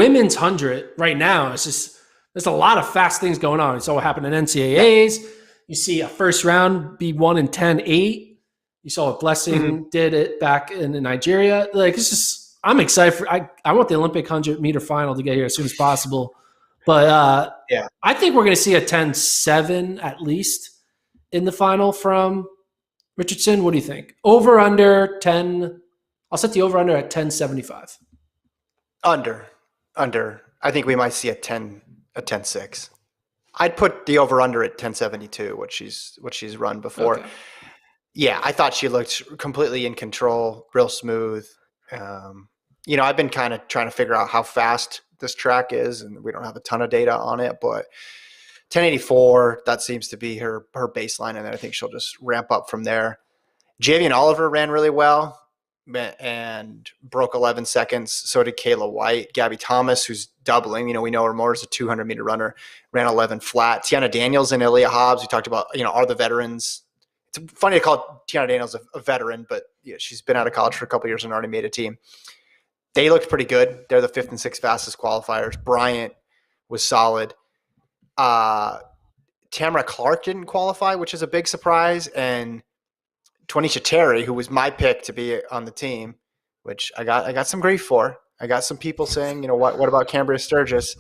women's 100 right now, it's just there's a lot of fast things going on. You saw what happened in Yeah. NCAAs. You see a first round be 1 in 10, 8. You saw what Blessing did it back in Nigeria. Like, it's just, I'm excited for. I want the Olympic 100-meter final to get here as soon as possible. But Yeah. I think we're going to see a 10-7 at least in the final from Richardson. What do you think? Over under 10. I'll set the over under at 10.75. Under. I think we might see a 10-6. I'd put the over under at 10.72, what she's run before. Okay. Yeah, I thought she looked completely in control, real smooth. I've been kind of trying to figure out how fast this track is, and we don't have a ton of data on it, but 10.84, that seems to be her baseline, and then I think she'll just ramp up from there. Javian Oliver ran really well and broke 11 seconds. So did Kayla White. Gabby Thomas, who's doubling, we know her more as a 200-meter runner, ran 11 flat. Tiana Daniels and Aaliyah Hobbs, we talked about, are the veterans. It's funny to call Tiana Daniels a veteran, but she's been out of college for a couple of years and already made a team. They looked pretty good. They're the 5th and 6th fastest qualifiers. Bryant was solid. Tamara Clark didn't qualify, which is a big surprise. And Sha'Carri, who was my pick to be on the team, which I got some grief for. I got some people saying, what about Cambria Sturgis?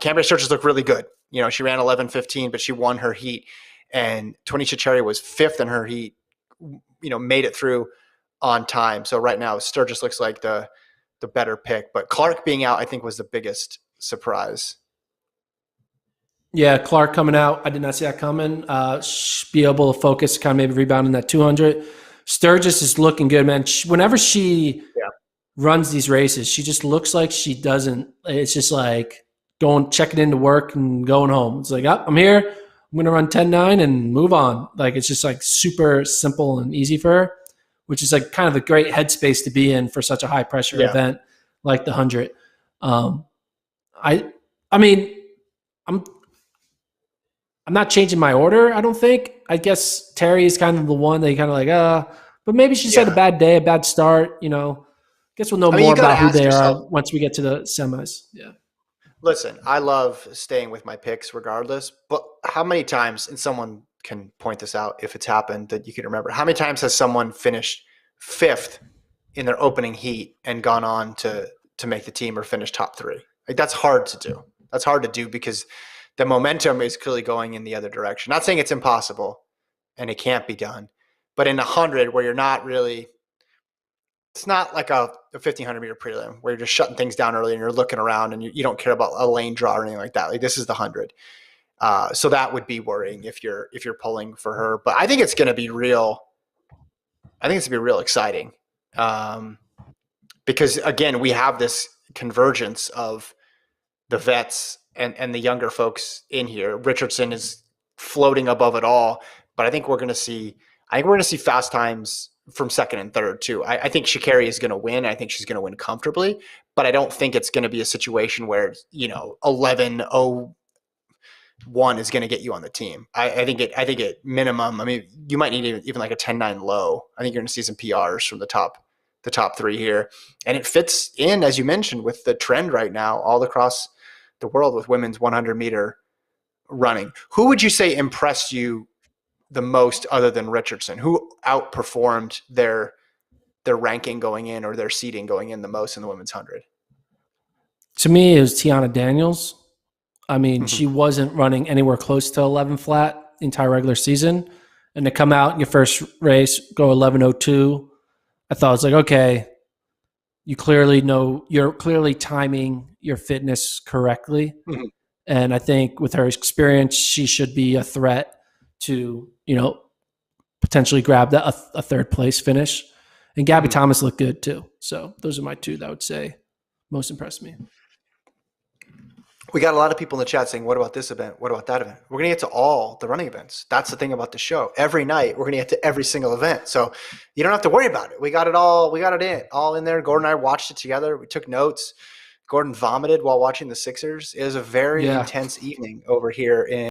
Cambria Sturgis looked really good. She ran 11:15, but she won her heat. And Sha'Carri was 5th in her heat, made it through on time. So right now, Sturgis looks like the better pick. But Clark being out, I think, was the biggest surprise. Yeah, Clark coming out. I did not see that coming. Be able to focus, kind of maybe rebound in that 200. Sturgis is looking good, man. Whenever she runs these races, she just looks like she doesn't. It's just like checking into work and going home. It's like, I'm here. I'm going to run 10.9 and move on. Like, it's just like super simple and easy for her, which is like kind of a great headspace to be in for such a high pressure event like the 100. I'm not changing my order, I don't think. I guess Terry is kind of the one that you kind of like, but maybe she's had a bad day, a bad start, I guess we'll know more about who they are once we get to the semis. Yeah. Listen, I love staying with my picks regardless, but how many times, and someone can point this out if it's happened that you can remember, how many times has someone finished 5th in their opening heat and gone on to make the team or finish top 3? Like, that's hard to do. That's hard to do because the momentum is clearly going in the other direction. Not saying it's impossible and it can't be done, but in 100 where you're not really, it's not like a 1,500-meter prelim where you're just shutting things down early and you're looking around and you don't care about a lane draw or anything like that. Like, this is the 100. So that would be worrying if you're pulling for her. But I think it's going to be real. I think it's going to be real exciting because, again, we have this convergence of the vets and the younger folks in here. Richardson is floating above it all, but I think we're going to see fast times from 2nd and 3rd too. I think Sha'Carri is going to win. I think she's going to win comfortably, but I don't think it's going to be a situation where 11:01 is going to get you on the team. I think at minimum, I mean, you might need even like a 10.9 low. I think you're going to see some PRs from the top 3 here, and it fits in, as you mentioned, with the trend right now all across the world with women's 100-meter running. Who would you say impressed you the most other than Richardson? Who outperformed their ranking going in or their seeding going in the most in the women's 100? To me, it was Tiana Daniels. I mean, she wasn't running anywhere close to 11 flat the entire regular season. And to come out in your first race, go 11:02, I thought it was like, okay, you're clearly timing your fitness correctly. Mm-hmm. And I think with her experience, she should be a threat to, potentially grab a 3rd place finish. And Gabby Thomas looked good too. So those are my 2 that I would say most impressed me. We got a lot of people in the chat saying, what about this event? What about that event? We're going to get to all the running events. That's the thing about the show. Every night, we're going to get to every single event. So you don't have to worry about it. We got it all. We got it all in there. Gordon and I watched it together. We took notes. Gordon vomited while watching the Sixers. It was a very intense evening over here in